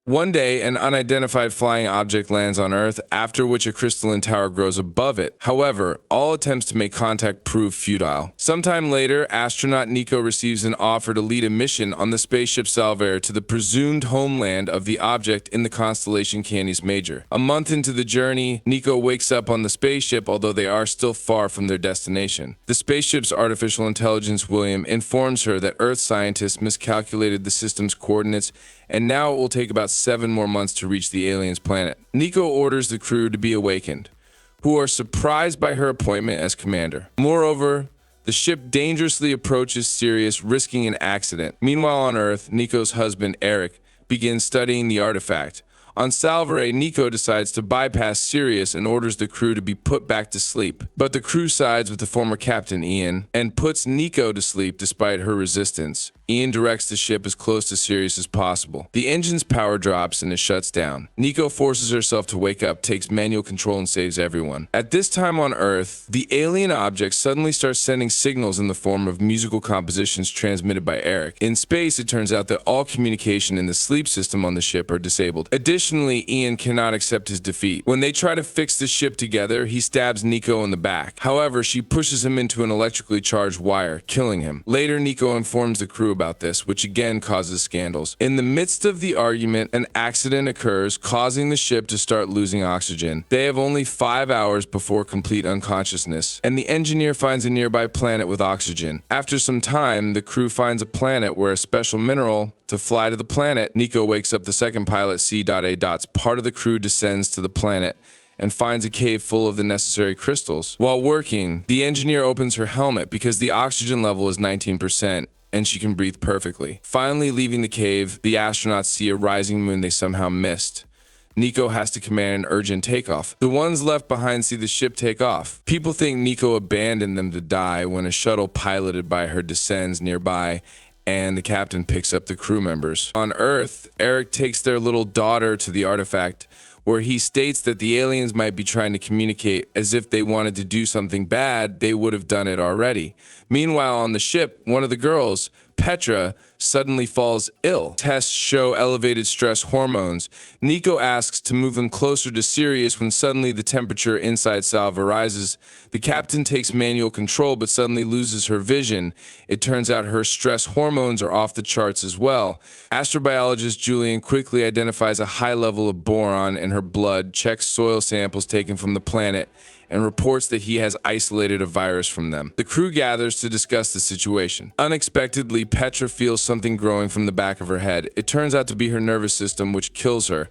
One day, an unidentified flying object lands on Earth, after which a crystalline tower grows above it. However, all attempts to make contact prove futile. Sometime later, astronaut Nico receives an offer to lead a mission on the spaceship Salvare to the presumed homeland of the object in the constellation Canis Major. A month into the journey, Nico wakes up on the spaceship, although they are still far from their destination. The spaceship's artificial intelligence, William, informs her that Earth scientists miscalculated the system's coordinates, and now it will take about 7 more months to reach the aliens' planet. Nico orders the crew to be awakened, who are surprised by her appointment as commander. Moreover, the ship dangerously approaches Sirius, risking an accident. Meanwhile on Earth, Nico's husband, Eric, begins studying the artifact. On Salvare, Nico decides to bypass Sirius and orders the crew to be put back to sleep. But the crew sides with the former captain, Ian, and puts Nico to sleep despite her resistance. Ian directs the ship as close to Sirius as possible. The engine's power drops and it shuts down. Nico forces herself to wake up, takes manual control, and saves everyone. At this time on Earth, the alien object suddenly starts sending signals in the form of musical compositions transmitted by Eric. In space, it turns out that all communication in the sleep system on the ship are disabled. Additionally, Ian cannot accept his defeat. When they try to fix the ship together, he stabs Nico in the back. However, she pushes him into an electrically charged wire, killing him. Later, Nico informs the crew about this, which again causes scandals. In the midst of the argument, an accident occurs, causing the ship to start losing oxygen. They have only 5 hours before complete unconsciousness, and the engineer finds a nearby planet with oxygen. After some time, the crew finds a planet where a special mineral to fly to the planet. Nico wakes up the second pilot, C.A. Part of the crew descends to the planet and finds a cave full of the necessary crystals. While working, the engineer opens her helmet because the oxygen level is 19%. And she can breathe perfectly. Finally leaving the cave, the astronauts see a rising moon they somehow missed. Nico has to command an urgent takeoff. The ones left behind see the ship take off. People think Nico abandoned them to die when a shuttle piloted by her descends nearby and the captain picks up the crew members. On Earth, Eric takes their little daughter to the artifact, where he states that the aliens might be trying to communicate. As if they wanted to do something bad, they would have done it already. Meanwhile, on the ship, one of the girls, Petra, suddenly falls ill. Tests show elevated stress hormones. Nico asks to move them closer to Sirius when suddenly the temperature inside Salva rises. The captain takes manual control but suddenly loses her vision. It turns out her stress hormones are off the charts as well. Astrobiologist Julian quickly identifies a high level of boron in her blood, checks soil samples taken from the planet, and reports that he has isolated a virus from them. The crew gathers to discuss the situation. Unexpectedly, Petra feels something growing from the back of her head. It turns out to be her nervous system, which kills her.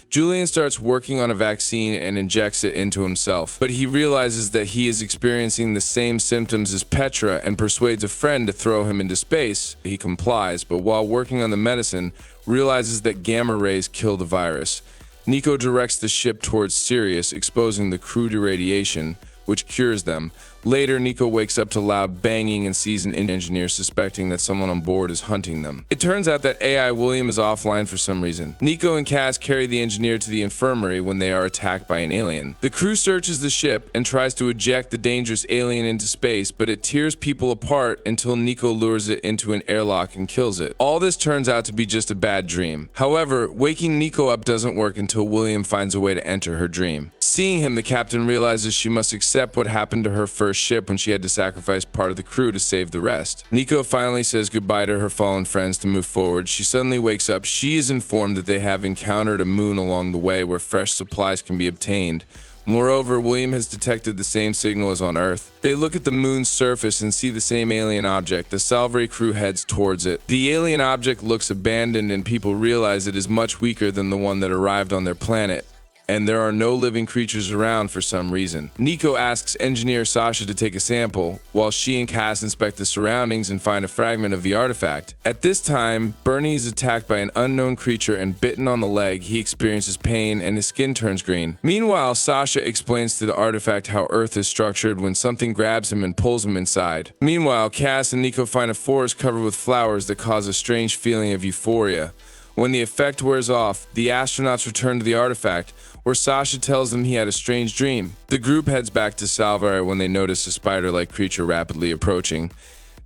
Julian starts working on a vaccine and injects it into himself, but he realizes that he is experiencing the same symptoms as Petra and persuades a friend to throw him into space. He complies, but while working on the medicine, realizes that gamma rays kill the virus. Nico directs the ship towards Sirius, exposing the crew to radiation, which cures them. Later, Nico wakes up to loud banging and sees an engineer suspecting that someone on board is hunting them. It turns out that AI William is offline for some reason. Nico and Cass carry the engineer to the infirmary when they are attacked by an alien. The crew searches the ship and tries to eject the dangerous alien into space, but it tears people apart until Nico lures it into an airlock and kills it. All this turns out to be just a bad dream. However, waking Nico up doesn't work until William finds a way to enter her dream. Seeing him, the captain realizes she must accept what happened to her first ship when she had to sacrifice part of the crew to save the rest. Nico finally says goodbye to her fallen friends to move forward. She suddenly wakes up. She is informed that they have encountered a moon along the way where fresh supplies can be obtained. Moreover, William has detected the same signal as on Earth. They look at the moon's surface and see the same alien object. The Salvare crew heads towards it. The alien object looks abandoned and people realize it is much weaker than the one that arrived on their planet, and there are no living creatures around for some reason. Nico asks engineer Sasha to take a sample, while she and Cass inspect the surroundings and find a fragment of the artifact. At this time, Bernie is attacked by an unknown creature and bitten on the leg. He experiences pain and his skin turns green. Meanwhile, Sasha explains to the artifact how Earth is structured when something grabs him and pulls him inside. Meanwhile, Cass and Nico find a forest covered with flowers that cause a strange feeling of euphoria. When the effect wears off, the astronauts return to the artifact, where Sasha tells them he had a strange dream. The group heads back to Salvare when they notice a spider-like creature rapidly approaching.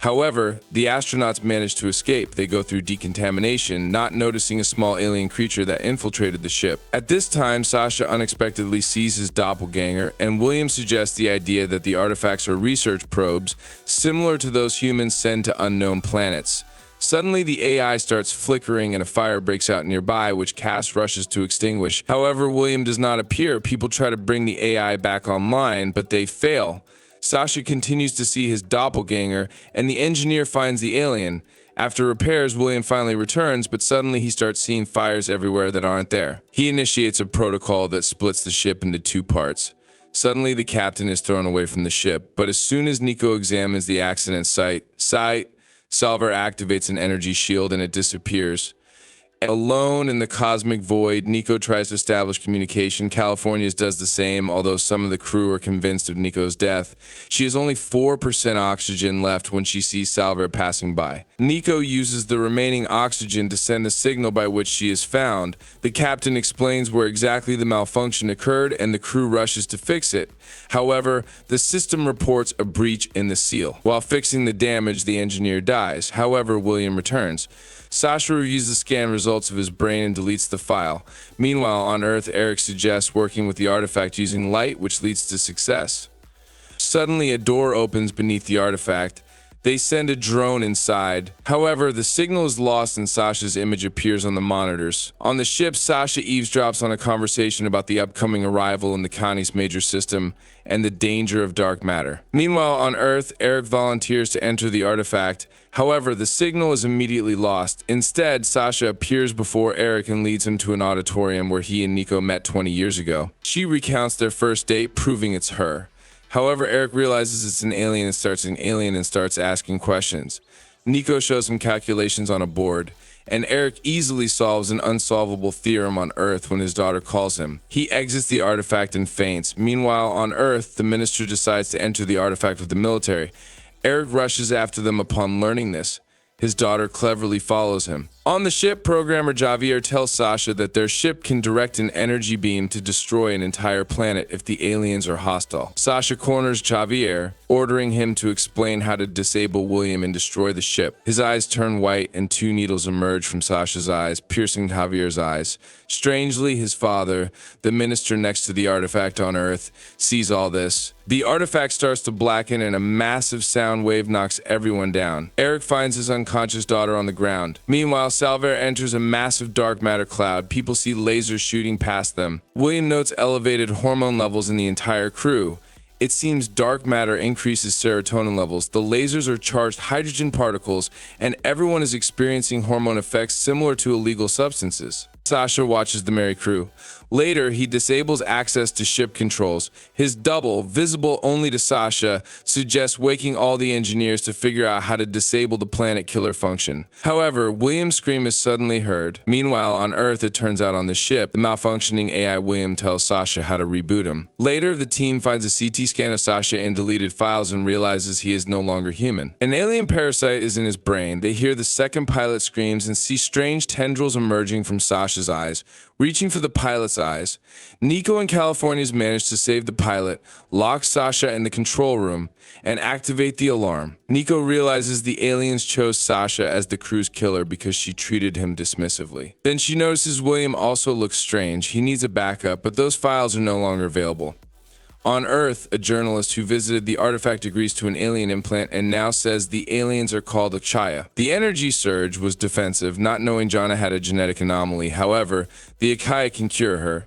However, the astronauts manage to escape. They go through decontamination, not noticing a small alien creature that infiltrated the ship. At this time, Sasha unexpectedly sees his doppelganger, and William suggests the idea that the artifacts are research probes, similar to those humans send to unknown planets. Suddenly, the AI starts flickering and a fire breaks out nearby, which Cass rushes to extinguish. However, William does not appear. People try to bring the AI back online, but they fail. Sasha continues to see his doppelganger, and the engineer finds the alien. After repairs, William finally returns, but suddenly he starts seeing fires everywhere that aren't there. He initiates a protocol that splits the ship into two parts. Suddenly, the captain is thrown away from the ship, but as soon as Nico examines the accident site, Salver activates an energy shield and it disappears. Alone in the cosmic void, Nico tries to establish communication. California's does the same, although some of the crew are convinced of Nico's death. She has only 4% oxygen left when she sees Salver passing by. Nico uses the remaining oxygen to send a signal by which she is found. The captain explains where exactly the malfunction occurred, and the crew rushes to fix it. However, the system reports a breach in the seal. While fixing the damage, the engineer dies. However, William returns. Sasha reviews the scan results of his brain and deletes the file. Meanwhile, on Earth, Eric suggests working with the artifact using light, which leads to success. Suddenly, a door opens beneath the artifact. They send a drone inside. However, the signal is lost and Sasha's image appears on the monitors. On the ship, Sasha eavesdrops on a conversation about the upcoming arrival in the Connie's major system and the danger of dark matter. Meanwhile, on Earth, Eric volunteers to enter the artifact. However, the signal is immediately lost. Instead, Sasha appears before Eric and leads him to an auditorium where he and Nico met 20 years ago. She recounts their first date, proving it's her. However, Eric realizes it's an alien and starts asking questions. Nico shows him calculations on a board, and Eric easily solves an unsolvable theorem on Earth when his daughter calls him. He exits the artifact and faints. Meanwhile, on Earth, the minister decides to enter the artifact with the military. Eric rushes after them upon learning this. His daughter cleverly follows him. On the ship, programmer Javier tells Sasha that their ship can direct an energy beam to destroy an entire planet if the aliens are hostile. Sasha corners Javier, ordering him to explain how to disable William and destroy the ship. His eyes turn white and two needles emerge from Sasha's eyes, piercing Javier's eyes. Strangely, his father, the minister next to the artifact on Earth, sees all this. The artifact starts to blacken and a massive sound wave knocks everyone down. Eric finds his unconscious daughter on the ground. Meanwhile, Salver enters a massive dark matter cloud. People see lasers shooting past them. William notes elevated hormone levels in the entire crew. It seems dark matter increases serotonin levels. The lasers are charged hydrogen particles, and everyone is experiencing hormone effects similar to illegal substances. Sasha watches the merry crew. Later, he disables access to ship controls. His double, visible only to Sasha, suggests waking all the engineers to figure out how to disable the planet killer function. However, William's scream is suddenly heard. Meanwhile, on Earth, it turns out on the ship, the malfunctioning AI William tells Sasha how to reboot him. Later, the team finds a CT scan of Sasha and deleted files and realizes he is no longer human. An alien parasite is in his brain. They hear the second pilot screams and see strange tendrils emerging from Sasha's eyes. Reaching for the pilot's eyes, Nico and California's manage to save the pilot, lock Sasha in the control room, and activate the alarm. Nico realizes the aliens chose Sasha as the crew's killer because she treated him dismissively. Then she notices William also looks strange. He needs a backup, but those files are no longer available. On Earth, a journalist who visited the artifact agrees to an alien implant and now says the aliens are called Akshaya. The energy surge was defensive, not knowing Jana had a genetic anomaly. However, the Akshaya can cure her.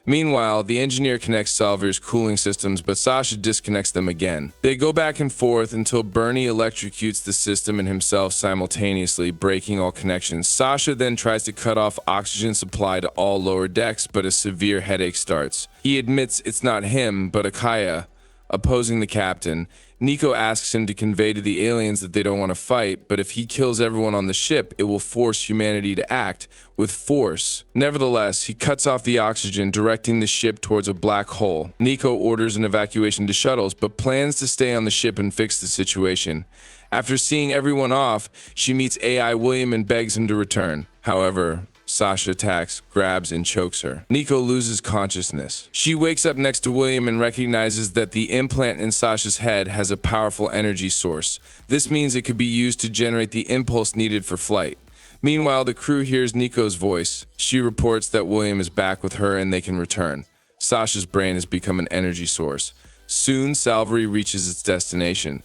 Meanwhile, the engineer connects Salver's cooling systems, but Sasha disconnects them again. They go back and forth until Bernie electrocutes the system and himself simultaneously, breaking all connections. Sasha then tries to cut off oxygen supply to all lower decks, but a severe headache starts. He admits it's not him, but Akaya, opposing the captain. Nico asks him to convey to the aliens that they don't want to fight, but if he kills everyone on the ship, it will force humanity to act with force. Nevertheless, he cuts off the oxygen, directing the ship towards a black hole. Nico orders an evacuation to shuttles, but plans to stay on the ship and fix the situation. After seeing everyone off, she meets AI William and begs him to return. However, Sasha attacks, grabs, and chokes her. Nico loses consciousness. She wakes up next to William and recognizes that the implant in Sasha's head has a powerful energy source. This means it could be used to generate the impulse needed for flight. Meanwhile, the crew hears Nico's voice. She reports that William is back with her and they can return. Sasha's brain has become an energy source. Soon, Salvary reaches its destination.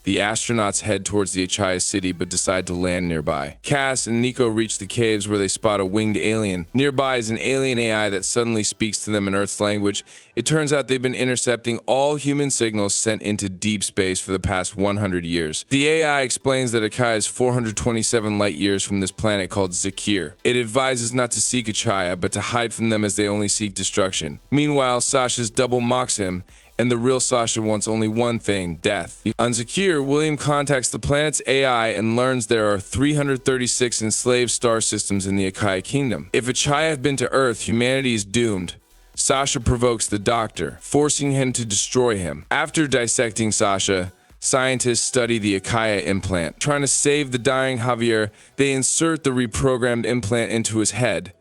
The astronauts head towards the Achaya city but decide to land nearby. Cass and Nico reach the caves where they spot a winged alien. Nearby is an alien AI that suddenly speaks to them in Earth's language. It turns out they've been intercepting all human signals sent into deep space for the past 100 years. The AI explains that Achaya is 427 light years from this planet called Zakir. It advises not to seek Achaya, but to hide from them as they only seek destruction. Meanwhile, Sasha's double mocks him, and the real Sasha wants only one thing, death. On Zakir, William contacts the planet's AI and learns there are 336 enslaved star systems in the Achaya kingdom. If Achaya have been to Earth, humanity is doomed. Sasha provokes the Doctor, forcing him to destroy him. After dissecting Sasha, scientists study the Achaya implant. Trying to save the dying Javier, they insert the reprogrammed implant into his head.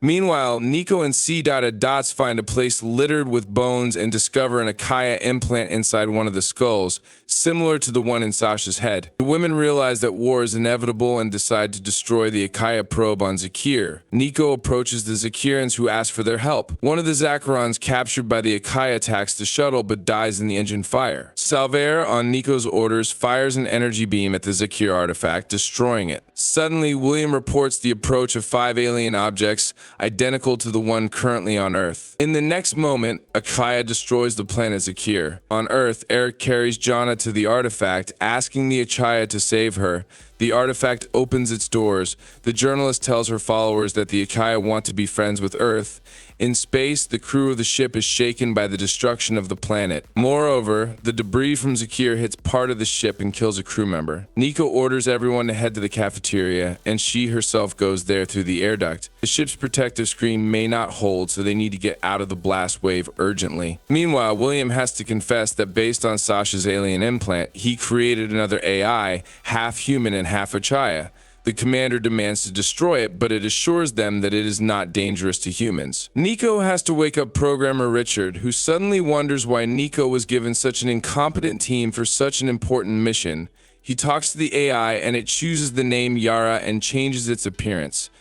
Meanwhile, Nico and C.Dots find a place littered with bones and discover an Achaya implant inside one of the skulls, similar to the one in Sasha's head. The women realize that war is inevitable and decide to destroy the Achaya probe on Zakir. Nico approaches the Zakirans who ask for their help. One of the Zacharons captured by the Achaya attacks the shuttle but dies in the engine fire. Salvare, on Nico's orders, fires an energy beam at the Zakir artifact, destroying it. Suddenly, William reports the approach of 5 alien objects identical to the one currently on Earth. In the next moment, Achaya destroys the planet Zakir. On Earth, Eric carries Jana to the artifact, asking the Achaya to save her. The artifact opens its doors. The journalist tells her followers that the Achaya want to be friends with Earth. In space, the crew of the ship is shaken by the destruction of the planet. Moreover, the debris from Zakir hits part of the ship and kills a crew member. Nico orders everyone to head to the cafeteria, and she herself goes there through the air duct. The ship's protective screen may not hold, so they need to get out of the blast wave urgently. Meanwhile, William has to confess that based on Sasha's alien implant, he created another AI, half human and half Achaya. The commander demands to destroy it, but it assures them that it is not dangerous to humans. Nico has to wake up programmer Richard, who suddenly wonders why Nico was given such an incompetent team for such an important mission. He talks to the AI and it chooses the name Yara and changes its appearance.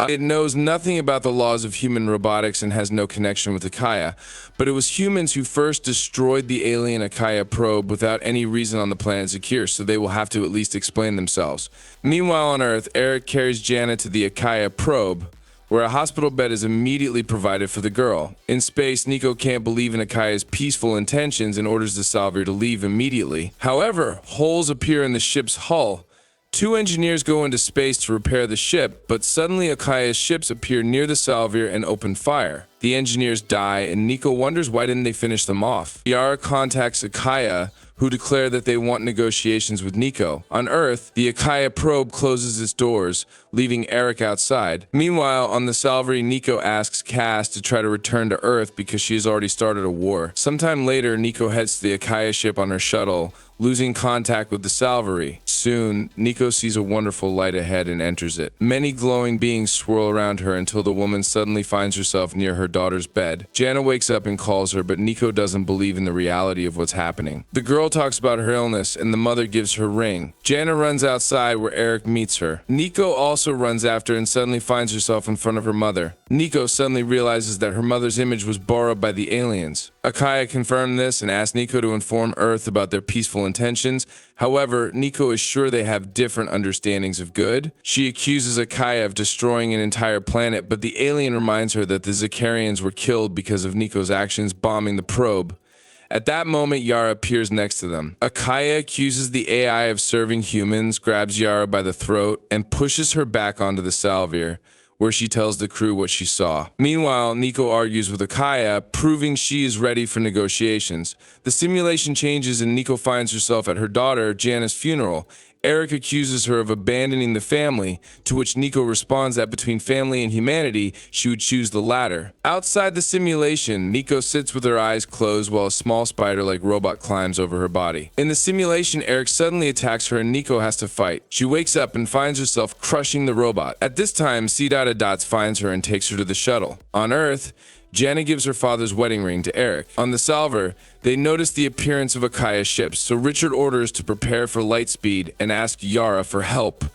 It knows nothing about the laws of human robotics and has no connection with Achaya, but it was humans who first destroyed the alien Achaya probe without any reason on the planet Zakir, so they will have to at least explain themselves. Meanwhile on Earth, Eric carries Jana to the Achaya probe, where a hospital bed is immediately provided for the girl. In space, Nico can't believe in Akaya's peaceful intentions and orders the Salvare to leave immediately. However, holes appear in the ship's hull. 2 engineers go into space to repair the ship, but suddenly Akaya's ships appear near the Salvare and open fire. The engineers die, and Nico wonders why didn't they finish them off. Yara contacts Achaya, who declare that they want negotiations with Nico. On Earth, the Achaya probe closes its doors, leaving Eric outside. Meanwhile, on the Salvare, Nico asks Cass to try to return to Earth because she has already started a war. Sometime later, Nico heads to the Achaya ship on her shuttle, losing contact with the Salvare. Soon, Nico sees a wonderful light ahead and enters it. Many glowing beings swirl around her until the woman suddenly finds herself near her daughter's bed. Jana wakes up and calls her, but Nico doesn't believe in the reality of what's happening. The girl talks about her illness, and the mother gives her ring. Jana runs outside where Eric meets her. Nico also runs after and suddenly finds herself in front of her mother. Nico suddenly realizes that her mother's image was borrowed by the aliens. Achaya confirmed this and asked Nico to inform Earth about their peaceful intentions. However, Nico is sure they have different understandings of good. She accuses Achaya of destroying an entire planet, but the alien reminds her that the Zakarians were killed because of Nico's actions bombing the probe. At that moment, Yara appears next to them. Achaya accuses the AI of serving humans, grabs Yara by the throat, and pushes her back onto the Salvare, where she tells the crew what she saw. Meanwhile, Nico argues with Achaya, proving she is ready for negotiations. The simulation changes and Nico finds herself at her daughter, Jana's funeral. Eric accuses her of abandoning the family, to which Nico responds that between family and humanity, she would choose the latter. Outside the simulation, Nico sits with her eyes closed while a small spider-like robot climbs over her body. In the simulation, Eric suddenly attacks her and Nico has to fight. She wakes up and finds herself crushing the robot. At this time, C. finds her and takes her to the shuttle. On Earth, Jana gives her father's wedding ring to Eric. On the Salver, they notice the appearance of Akaya's ships, so Richard orders to prepare for light speed and asks Yara for help,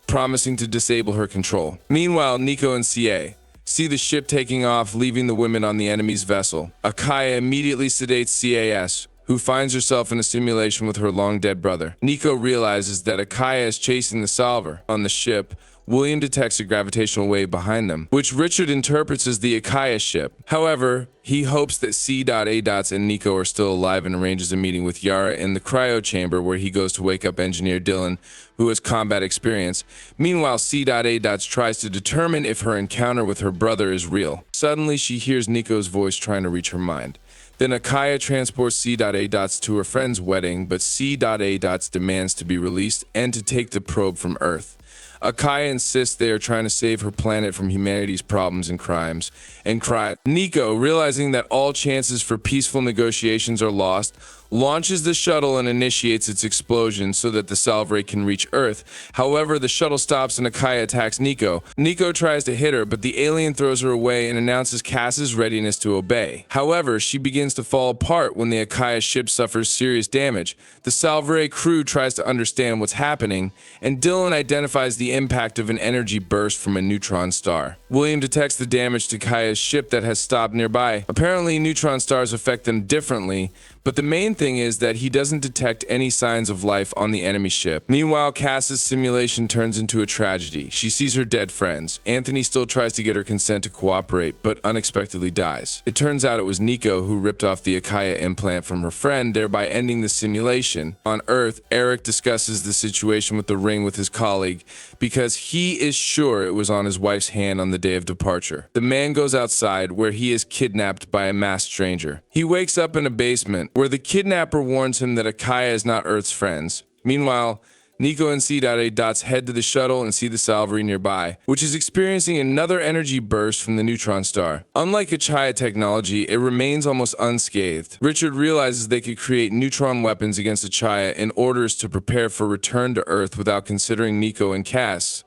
promising to disable her control. Meanwhile, Nico and CA see the ship taking off, leaving the women on the enemy's vessel. Akaya immediately sedates CAS, who finds herself in a simulation with her long-dead brother. Nico realizes that Akaya is chasing the Salver. On the ship, William detects a gravitational wave behind them, which Richard interprets as the Akaya ship. However, he hopes that C.A. and Nico are still alive and arranges a meeting with Yara in the cryo chamber where he goes to wake up engineer Dylan, who has combat experience. Meanwhile, C.A. tries to determine if her encounter with her brother is real. Suddenly, she hears Nico's voice trying to reach her mind. Then Akaya transports C.A. to her friend's wedding, but C.A. demands to be released and to take the probe from Earth. Akaya insists they are trying to save her planet from humanity's problems and crimes. Nico, realizing that all chances for peaceful negotiations are lost, launches the shuttle and initiates its explosion so that the Salvare can reach Earth. However, the shuttle stops and Akaya attacks Nico. Nico tries to hit her, but the alien throws her away and announces Cass's readiness to obey. However, she begins to fall apart when the Akaya ship suffers serious damage. The Salvare crew tries to understand what's happening, and Dylan identifies the impact of an energy burst from a neutron star. William detects the damage to Akaya's ship that has stopped nearby. Apparently, neutron stars affect them differently, but the main thing is that he doesn't detect any signs of life on the enemy ship. Meanwhile, Cass's simulation turns into a tragedy. She sees her dead friends. Anthony still tries to get her consent to cooperate, but unexpectedly dies. It turns out it was Nico who ripped off the Akaya implant from her friend, thereby ending the simulation. On Earth, Eric discusses the situation with the ring with his colleague because he is sure it was on his wife's hand on the day of departure. The man goes outside where he is kidnapped by a masked stranger. He wakes up in a basement where the kidnapper warns him that Akaya is not Earth's friends. Meanwhile, Nico and C.A. head to the shuttle and see the Salvary nearby, which is experiencing another energy burst from the neutron star. Unlike Akaya technology, it remains almost unscathed. Richard realizes they could create neutron weapons against Akaya in orders to prepare for return to Earth without considering Nico and Cass.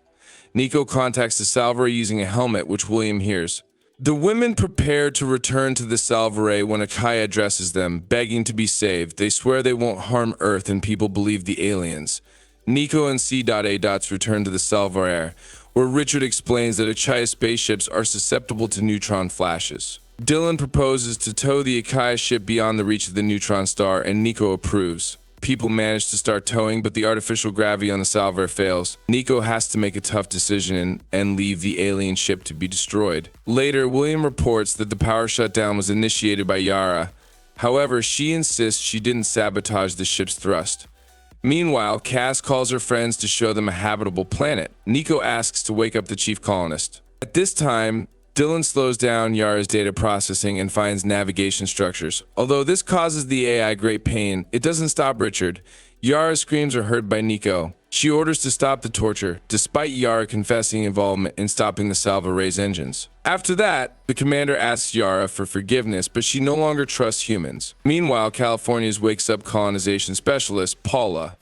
Nico contacts the Salvary using a helmet, which William hears. The women prepare to return to the Salvare when Akaya addresses them, begging to be saved. They swear they won't harm Earth and people believe the aliens. Nico and C.A. return to the Salvare, where Richard explains that Akaya spaceships are susceptible to neutron flashes. Dylan proposes to tow the Akaya ship beyond the reach of the neutron star, and Nico approves. People manage to start towing, but the artificial gravity on the Salvare fails. Nico has to make a tough decision and leave the alien ship to be destroyed. Later, William reports that the power shutdown was initiated by Yara. However, she insists she didn't sabotage the ship's thrust. Meanwhile, Cass calls her friends to show them a habitable planet. Nico asks to wake up the chief colonist. At this time, Dylan slows down Yara's data processing and finds navigation structures. Although this causes the AI great pain, it doesn't stop Richard. Yara's screams are heard by Nico. She orders to stop the torture, despite Yara confessing involvement in stopping the Salvare's engines. After that, the commander asks Yara for forgiveness, but she no longer trusts humans. Meanwhile, California's wakes up colonization specialist, Paula.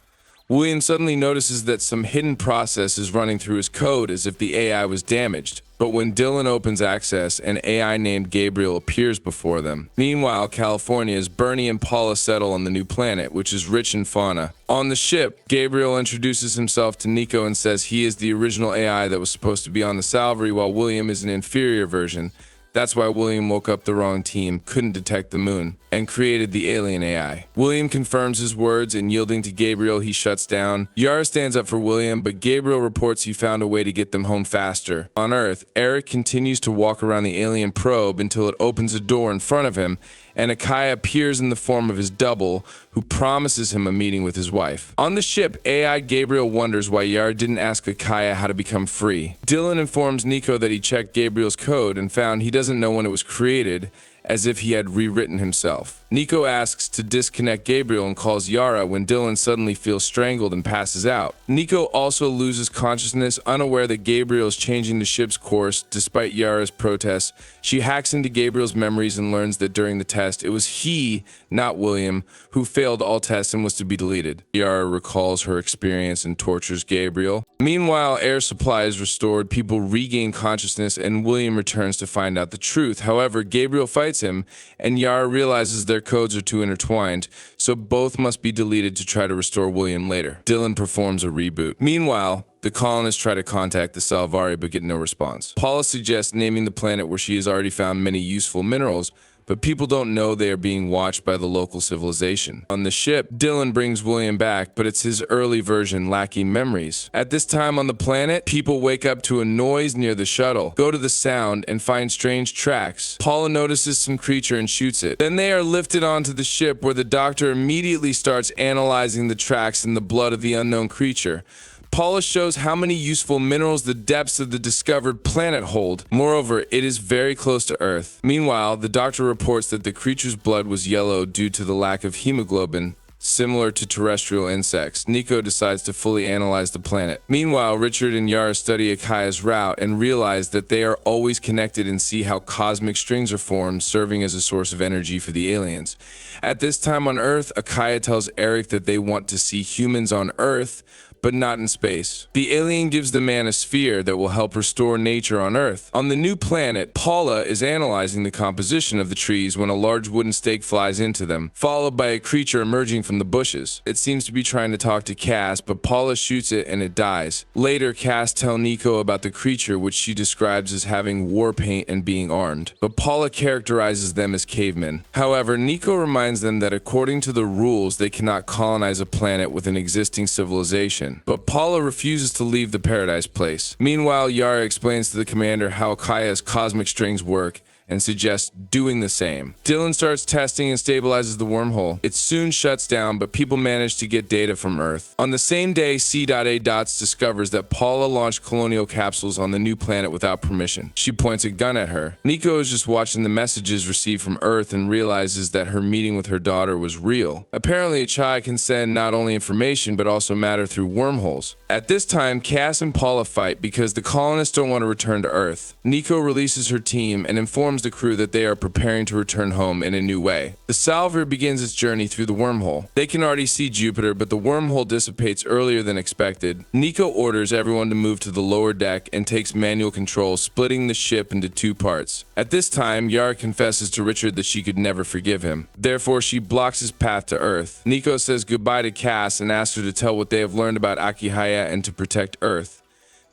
William suddenly notices that some hidden process is running through his code as if the AI was damaged. But when Dylan opens access, an AI named Gabriel appears before them. Meanwhile, California's Bernie and Paula settle on the new planet, which is rich in fauna. On the ship, Gabriel introduces himself to Nico and says he is the original AI that was supposed to be on the Salvary, while William is an inferior version. That's why William woke up the wrong team, couldn't detect the moon, and created the alien AI. William confirms his words, and yielding to Gabriel, he shuts down. Yara stands up for William, but Gabriel reports he found a way to get them home faster. On Earth, Eric continues to walk around the alien probe until it opens a door in front of him, and Akaya appears in the form of his double, who promises him a meeting with his wife. On the ship, AI Gabriel wonders why Yara didn't ask Akaya how to become free. Dylan informs Nico that he checked Gabriel's code and found he doesn't know when it was created, as if he had rewritten himself. Nico asks to disconnect Gabriel and calls Yara when Dylan suddenly feels strangled and passes out. Nico also loses consciousness, unaware that Gabriel is changing the ship's course despite Yara's protests. She hacks into Gabriel's memories and learns that during the test, it was he, not William, who failed all tests and was to be deleted. Yara recalls her experience and tortures Gabriel. Meanwhile, air supply is restored, people regain consciousness, and William returns to find out the truth. However, Gabriel fights him, and Yara realizes their codes are too intertwined, so both must be deleted to try to restore William later. Dylan performs a reboot. Meanwhile, the colonists try to contact the Salvari but get no response. Paula suggests naming the planet where she has already found many useful minerals, but people don't know they are being watched by the local civilization. On the ship, Dylan brings William back, but it's his early version lacking memories. At this time on the planet, people wake up to a noise near the shuttle, go to the sound, and find strange tracks. Paula notices some creature and shoots it. Then they are lifted onto the ship where the doctor immediately starts analyzing the tracks in the blood of the unknown creature. Paula shows how many useful minerals the depths of the discovered planet hold. Moreover, it is very close to Earth. Meanwhile, the doctor reports that the creature's blood was yellow due to the lack of hemoglobin, similar to terrestrial insects. Nico decides to fully analyze the planet. Meanwhile, Richard and Yara study Akaya's route and realize that they are always connected and see how cosmic strings are formed, serving as a source of energy for the aliens. At this time on Earth, Akaya tells Eric that they want to see humans on Earth, but not in space. The alien gives the man a sphere that will help restore nature on Earth. On the new planet, Paula is analyzing the composition of the trees when a large wooden stake flies into them, followed by a creature emerging from the bushes. It seems to be trying to talk to Cass, but Paula shoots it and it dies. Later, Cass tells Nico about the creature, which she describes as having war paint and being armed, but Paula characterizes them as cavemen. However, Nico reminds them that according to the rules, they cannot colonize a planet with an existing civilization. But Paula refuses to leave the Paradise Place. Meanwhile, Yara explains to the commander how Akaya's cosmic strings work and suggests doing the same. Dylan starts testing and stabilizes the wormhole. It soon shuts down, but people manage to get data from Earth. On the same day, C.A. discovers that Paula launched colonial capsules on the new planet without permission. She points a gun at her. Nico is just watching the messages received from Earth and realizes that her meeting with her daughter was real. Apparently, a child can send not only information, but also matter through wormholes. At this time, Cass and Paula fight because the colonists don't want to return to Earth. Nico releases her team and informs the crew that they are preparing to return home in a new way. The Salver begins its journey through the wormhole. They can already see Jupiter, but the wormhole dissipates earlier than expected. Nico orders everyone to move to the lower deck and takes manual control, splitting the ship into two parts. At this time, Yara confesses to Richard that she could never forgive him. Therefore, she blocks his path to Earth. Nico says goodbye to Cass and asks her to tell what they have learned about Akihaya and to protect Earth.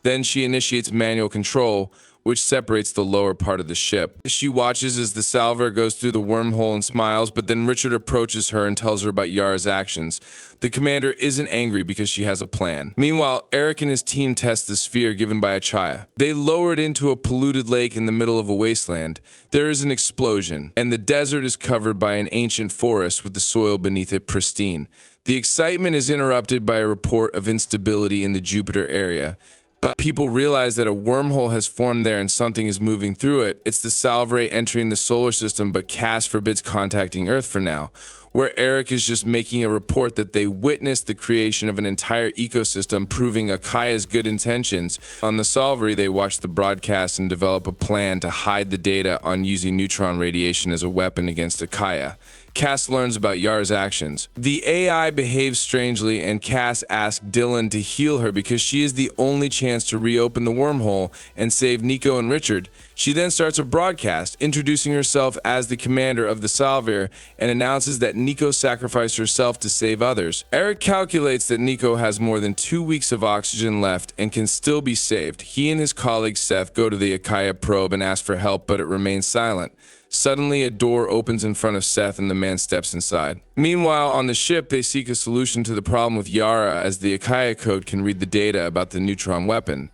Then she initiates manual control, which separates the lower part of the ship. She watches as the Salver goes through the wormhole and smiles, but then Richard approaches her and tells her about Yara's actions. The commander isn't angry because she has a plan. Meanwhile, Eric and his team test the sphere given by Achaya. They lower it into a polluted lake in the middle of a wasteland. There is an explosion, and the desert is covered by an ancient forest with the soil beneath it pristine. The excitement is interrupted by a report of instability in the Jupiter area. But people realize that a wormhole has formed there and something is moving through it. It's the Salvare entering the solar system, but Cass forbids contacting Earth for now. Where Eric is just making a report that they witnessed the creation of an entire ecosystem, proving Akaya's good intentions. On the Salvary, they watch the broadcast and develop a plan to hide the data on using neutron radiation as a weapon against Akaya. Cass learns about Yara's actions. The AI behaves strangely, and Cass asks Dylan to heal her because she is the only chance to reopen the wormhole and save Nico and Richard. She then starts a broadcast, introducing herself as the commander of the Salvare, and announces that Nico sacrificed herself to save others. Eric calculates that Nico has more than 2 weeks of oxygen left and can still be saved. He and his colleague Seth go to the Akaya probe and ask for help, but it remains silent. Suddenly, a door opens in front of Seth and the man steps inside. Meanwhile, on the ship, they seek a solution to the problem with Yara, as the Akaya code can read the data about the neutron weapon.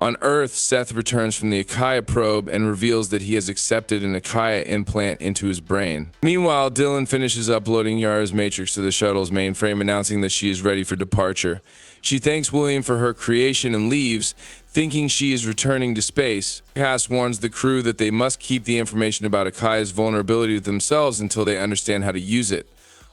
On Earth, Seth returns from the Akaya probe and reveals that he has accepted an Akaya implant into his brain. Meanwhile, Dylan finishes uploading Yara's matrix to the shuttle's mainframe, announcing that she is ready for departure. She thanks William for her creation and leaves, thinking she is returning to space. Cass warns the crew that they must keep the information about Akaya's vulnerability to themselves until they understand how to use it.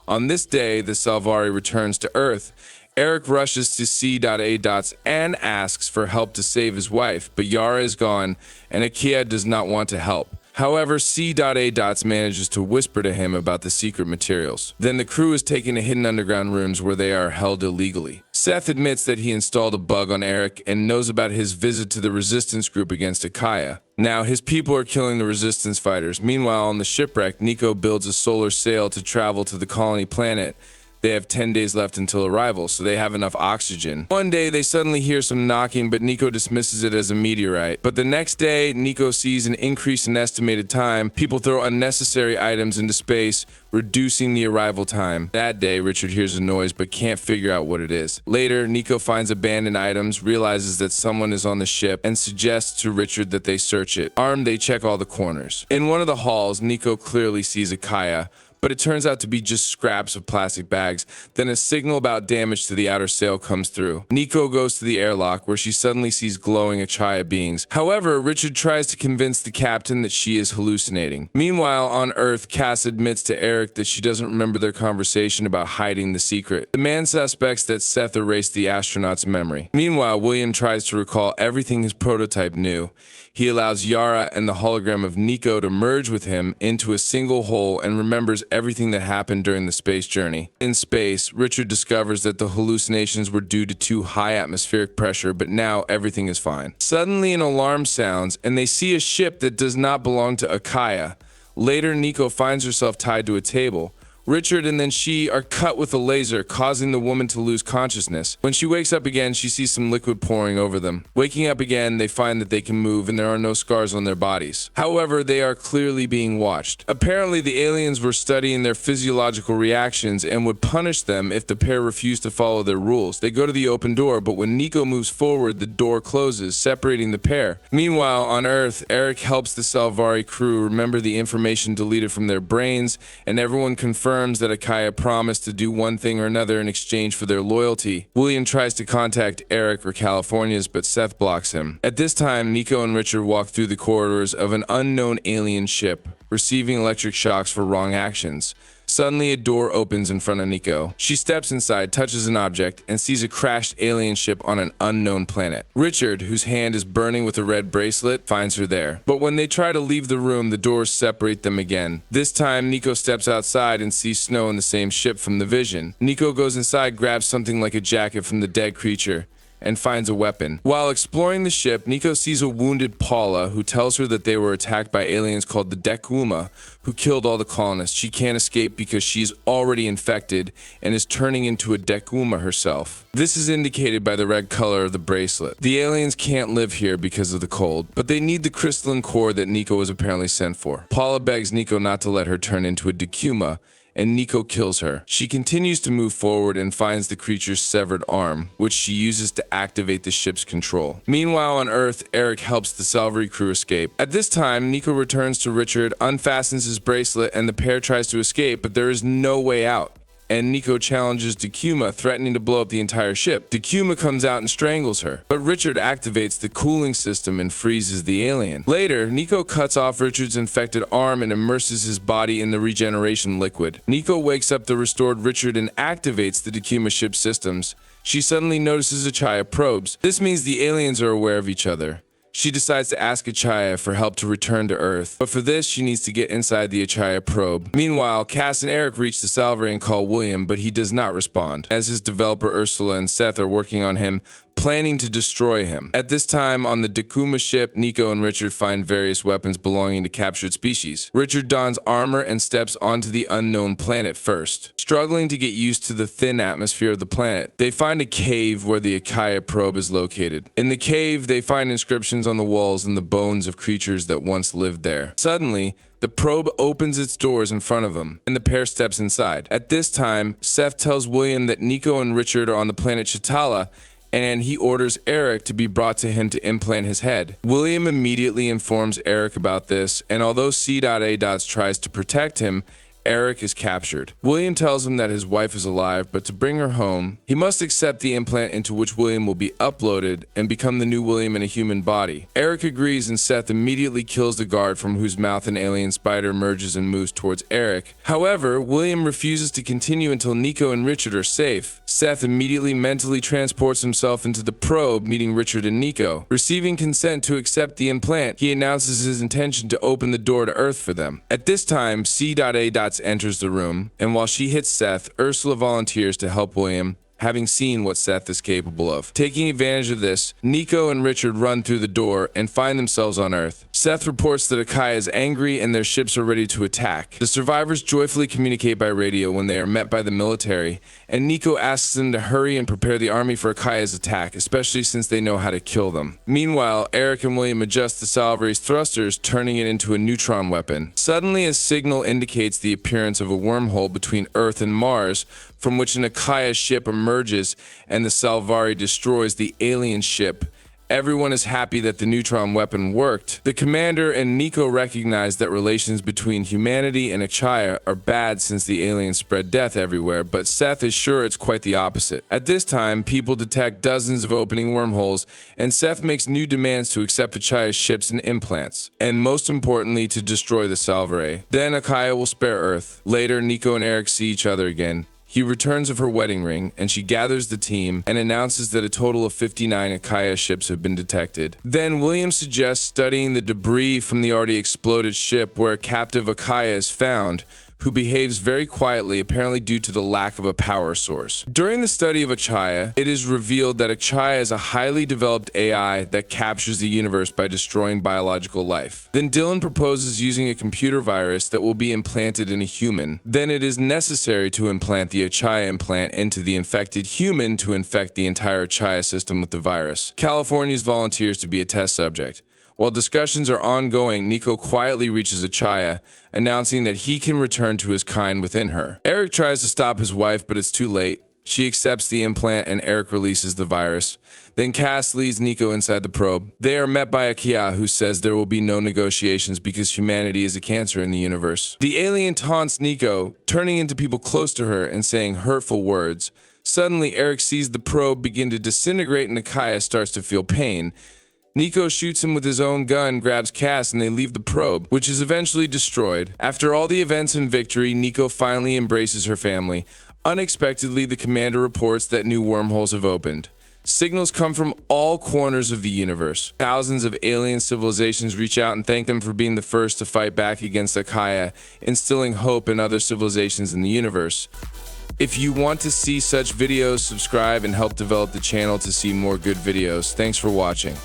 On this day, the Salvari returns to Earth. Eric rushes to C.A. and asks for help to save his wife, but Yara is gone, and Akia does not want to help. However, C.A. manages to whisper to him about the secret materials. Then the crew is taken to hidden underground rooms where they are held illegally. Seth admits that he installed a bug on Eric and knows about his visit to the resistance group against Akaya. Now, his people are killing the resistance fighters. Meanwhile, on the shipwreck, Nico builds a solar sail to travel to the colony planet. They have 10 days left until arrival, so they have enough oxygen. One day, they suddenly hear some knocking, but Nico dismisses it as a meteorite. But the next day, Nico sees an increase in estimated time. People throw unnecessary items into space, reducing the arrival time. That day, Richard hears a noise but can't figure out what it is. Later, Nico finds abandoned items, realizes that someone is on the ship, and suggests to Richard that they search it. Armed, they check all the corners. In one of the halls, Nico clearly sees Akaya, but it turns out to be just scraps of plastic bags. Then a signal about damage to the outer sail comes through. Nico goes to the airlock, where she suddenly sees glowing Achaya beings. However, Richard tries to convince the captain that she is hallucinating. Meanwhile, on Earth, Cass admits to Eric that she doesn't remember their conversation about hiding the secret. The man suspects that Seth erased the astronaut's memory. Meanwhile, William tries to recall everything his prototype knew. He allows Yara and the hologram of Nico to merge with him into a single whole and remembers everything that happened during the space journey. In space, Richard discovers that the hallucinations were due to too high atmospheric pressure, but now everything is fine. Suddenly, an alarm sounds, and they see a ship that does not belong to Akaya. Later, Nico finds herself tied to a table. Richard and then she are cut with a laser, causing the woman to lose consciousness. When she wakes up again, she sees some liquid pouring over them. Waking up again, they find that they can move and there are no scars on their bodies. However, they are clearly being watched. Apparently, the aliens were studying their physiological reactions and would punish them if the pair refused to follow their rules. They go to the open door, but when Nico moves forward, the door closes, separating the pair. Meanwhile, on Earth, Eric helps the Salvari crew remember the information deleted from their brains, and everyone confirms that Akaya promised to do one thing or another in exchange for their loyalty. William tries to contact Eric or California's, but Seth blocks him. At this time, Nico and Richard walk through the corridors of an unknown alien ship, receiving electric shocks for wrong actions. Suddenly, a door opens in front of Nico. She steps inside, touches an object, and sees a crashed alien ship on an unknown planet. Richard, whose hand is burning with a red bracelet, finds her there. But when they try to leave the room, the doors separate them again. This time, Nico steps outside and sees Snow in the same ship from the vision. Nico goes inside, grabs something like a jacket from the dead creature, and finds a weapon. While exploring the ship, Nico sees a wounded Paula, who tells her that they were attacked by aliens called the Dekuma, who killed all the colonists. She can't escape because she's already infected and is turning into a Dekuma herself. This is indicated by the red color of the bracelet. The aliens can't live here because of the cold, but they need the crystalline core that Nico was apparently sent for. Paula begs Nico not to let her turn into a Dekuma, and Nico kills her. She continues to move forward and finds the creature's severed arm, which she uses to activate the ship's control. Meanwhile, on Earth, Eric helps the Salvary crew escape. At this time, Nico returns to Richard, unfastens his bracelet, and the pair tries to escape, but there is no way out. And Nico challenges Dekuma, threatening to blow up the entire ship. Dekuma comes out and strangles her, but Richard activates the cooling system and freezes the alien. Later, Nico cuts off Richard's infected arm and immerses his body in the regeneration liquid. Nico wakes up the restored Richard and activates the Dekuma ship systems. She suddenly notices Achaya probes. This means the aliens are aware of each other. She decides to ask Achaya for help to return to Earth, but for this, she needs to get inside the Achaya probe. Meanwhile, Cass and Eric reach the Salvary and call William, but he does not respond, as his developer Ursula and Seth are working on him, planning to destroy him. At this time, on the Dekuma ship, Nico and Richard find various weapons belonging to captured species. Richard dons armor and steps onto the unknown planet first. Struggling to get used to the thin atmosphere of the planet, they find a cave where the Achaya probe is located. In the cave, they find inscriptions on the walls and the bones of creatures that once lived there. Suddenly, the probe opens its doors in front of them, and the pair steps inside. At this time, Seth tells William that Nico and Richard are on the planet Shatala, and he orders Eric to be brought to him to implant his head. William immediately informs Eric about this, and although C.A. tries to protect him, Eric is captured. William tells him that his wife is alive, but to bring her home, he must accept the implant into which William will be uploaded and become the new William in a human body. Eric agrees, and Seth immediately kills the guard from whose mouth an alien spider emerges and moves towards Eric. However, William refuses to continue until Nico and Richard are safe. Seth immediately mentally transports himself into the probe, meeting Richard and Nico. Receiving consent to accept the implant, he announces his intention to open the door to Earth for them. At this time, C.A. enters the room, and while she hits Seth, Ursula volunteers to help William, having seen what Seth is capable of. Taking advantage of this, Nico and Richard run through the door and find themselves on Earth. Seth reports that Akaya is angry and their ships are ready to attack. The survivors joyfully communicate by radio when they are met by the military, and Nico asks them to hurry and prepare the army for Akaya's attack, especially since they know how to kill them. Meanwhile, Eric and William adjust the Salvary's thrusters, turning it into a neutron weapon. Suddenly, a signal indicates the appearance of a wormhole between Earth and Mars, from which an Akaya ship emerges and the Salvari destroys the alien ship. Everyone is happy that the neutron weapon worked. The commander and Nico recognize that relations between humanity and Akaya are bad since the aliens spread death everywhere, but Seth is sure it's quite the opposite. At this time, people detect dozens of opening wormholes, and Seth makes new demands to accept Akaya's ships and implants, and most importantly, to destroy the Salvare. Then Akaya will spare Earth. Later, Nico and Eric see each other again. He returns of her wedding ring, and she gathers the team and announces that a total of 59 Akaya ships have been detected. Then William suggests studying the debris from the already exploded ship where a captive Akaya is found, who behaves very quietly, apparently due to the lack of a power source. During the study of Akaya, it is revealed that Akaya is a highly developed AI that captures the universe by destroying biological life. Then Dylan proposes using a computer virus that will be implanted in a human. Then it is necessary to implant the Akaya implant into the infected human to infect the entire Akaya system with the virus. California's volunteers to be a test subject. While discussions are ongoing, Nico quietly reaches Akaya, announcing that he can return to his kind within her. Eric tries to stop his wife, but it's too late. She accepts the implant and Eric releases the virus. Then Cass leads Nico inside the probe. They are met by Akaya, who says there will be no negotiations because humanity is a cancer in the universe. The alien taunts Nico, turning into people close to her and saying hurtful words. Suddenly, Eric sees the probe begin to disintegrate and Akaya starts to feel pain. Nico shoots him with his own gun, grabs Cass, and they leave the probe, which is eventually destroyed. After all the events and victory, Nico finally embraces her family. Unexpectedly, the commander reports that new wormholes have opened. Signals come from all corners of the universe. Thousands of alien civilizations reach out and thank them for being the first to fight back against Akaya, instilling hope in other civilizations in the universe. If you want to see such videos, subscribe and help develop the channel to see more good videos. Thanks for watching.